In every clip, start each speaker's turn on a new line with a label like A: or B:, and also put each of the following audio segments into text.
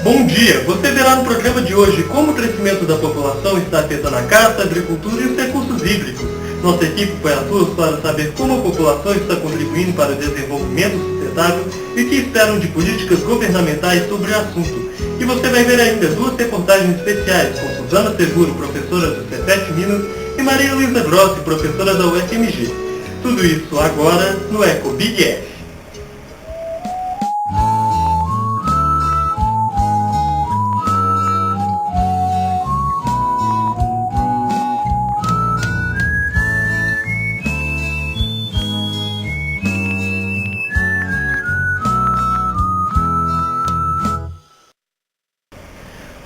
A: Bom dia! Você verá no programa de hoje como o crescimento da população está afetando a caça, a agricultura e os recursos hídricos. Nossa equipe foi às ruas para saber como a população está contribuindo para o desenvolvimento sustentável e o que esperam de políticas governamentais sobre o assunto. E você vai ver ainda duas reportagens especiais com Suzana Seguro, professora do Cefet Minas, e Maria Luísa Grossi, professora da UFMG. Tudo isso agora no Eco Big F.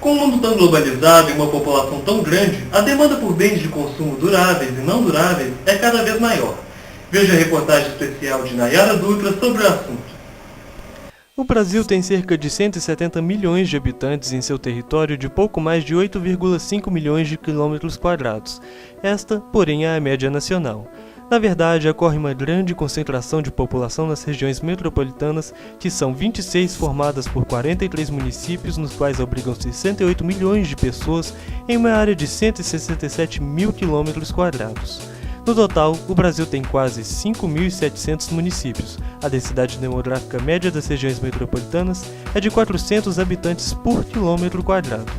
A: Com um mundo tão globalizado e uma população tão grande, a demanda por bens de consumo duráveis e não duráveis é cada vez maior. Veja a reportagem especial de Nayara Dutra sobre o assunto.
B: O Brasil tem cerca de 170 milhões de habitantes em seu território de pouco mais de 8,5 milhões de quilômetros quadrados. Esta, porém, é a média nacional. Na verdade, ocorre uma grande concentração de população nas regiões metropolitanas, que são 26 formadas por 43 municípios, nos quais abrigam 68 milhões de pessoas em uma área de 167 mil quilômetros quadrados. No total, o Brasil tem quase 5.700 municípios. A densidade demográfica média das regiões metropolitanas é de 400 habitantes por quilômetro quadrado.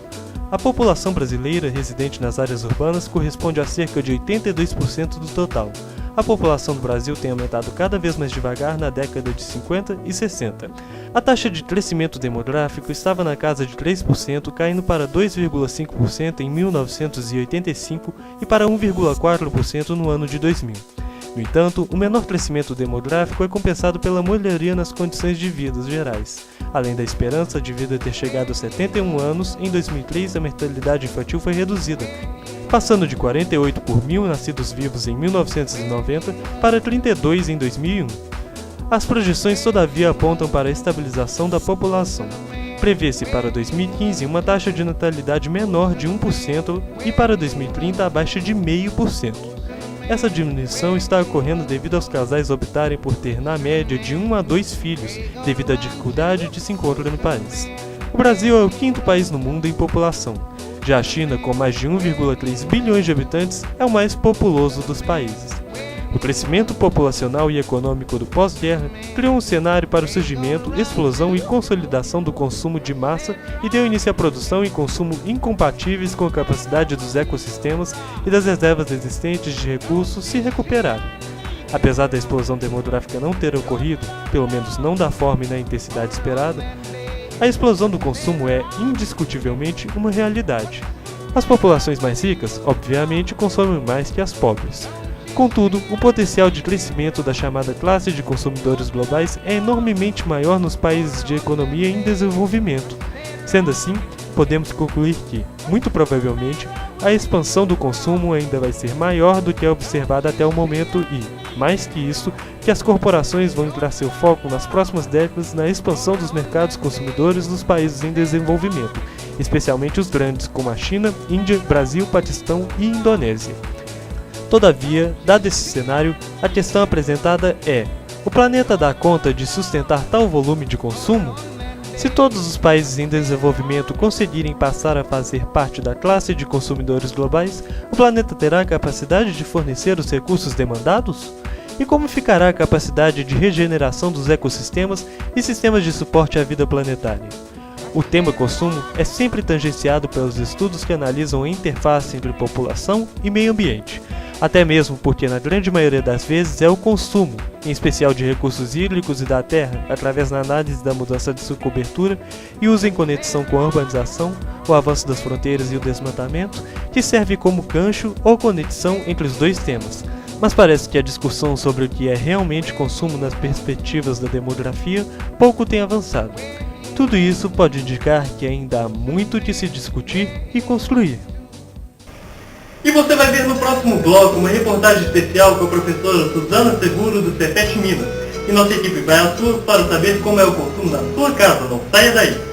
B: A população brasileira residente nas áreas urbanas corresponde a cerca de 82% do total. A população do Brasil tem aumentado cada vez mais devagar na década de 50 e 60. A taxa de crescimento demográfico estava na casa de 3%, caindo para 2,5% em 1985 e para 1,4% no ano de 2000. No entanto, o menor crescimento demográfico é compensado pela melhoria nas condições de vida gerais. Além da esperança de vida ter chegado a 71 anos, em 2003 a mortalidade infantil foi reduzida, passando de 48 por mil nascidos vivos em 1990 para 32 em 2001. As projeções, todavia, apontam para a estabilização da população. Prevê-se para 2015 uma taxa de natalidade menor de 1% e para 2030 abaixo de 0,5%. Essa diminuição está ocorrendo devido aos casais optarem por ter, na média, de 1 a 2 filhos, devido à dificuldade de se encontrar no país. O Brasil é o quinto país no mundo em população. Já a China, com mais de 1,3 bilhões de habitantes, é o mais populoso dos países. O crescimento populacional e econômico do pós-guerra criou um cenário para o surgimento, explosão e consolidação do consumo de massa e deu início à produção e consumo incompatíveis com a capacidade dos ecossistemas e das reservas existentes de recursos se recuperarem. Apesar da explosão demográfica não ter ocorrido, pelo menos não da forma e na intensidade esperada, a explosão do consumo é, indiscutivelmente, uma realidade. As populações mais ricas, obviamente, consomem mais que as pobres. Contudo, o potencial de crescimento da chamada classe de consumidores globais é enormemente maior nos países de economia em desenvolvimento. Sendo assim, podemos concluir que, muito provavelmente, a expansão do consumo ainda vai ser maior do que é observada até o momento e, mais que isso, que as corporações vão entrar seu foco nas próximas décadas na expansão dos mercados consumidores dos países em desenvolvimento, especialmente os grandes como a China, Índia, Brasil, Paquistão e Indonésia. Todavia, dado esse cenário, a questão apresentada é: o planeta dá conta de sustentar tal volume de consumo? Se todos os países em desenvolvimento conseguirem passar a fazer parte da classe de consumidores globais, o planeta terá a capacidade de fornecer os recursos demandados? E como ficará a capacidade de regeneração dos ecossistemas e sistemas de suporte à vida planetária? O tema consumo é sempre tangenciado pelos estudos que analisam a interface entre população e meio ambiente, até mesmo porque na grande maioria das vezes é o consumo, em especial de recursos hídricos e da terra, através da análise da mudança de sua cobertura e uso em conexão com a urbanização, o avanço das fronteiras e o desmatamento, que serve como gancho ou conexão entre os dois temas. Mas parece que a discussão sobre o que é realmente consumo nas perspectivas da demografia pouco tem avançado. Tudo isso pode indicar que ainda há muito que se discutir e construir.
A: E você vai ver no próximo bloco uma reportagem especial com a professora Suzana Seguro do Cefet Minas. E nossa equipe vai às ruas para saber como é o consumo na sua casa. Não saia daí!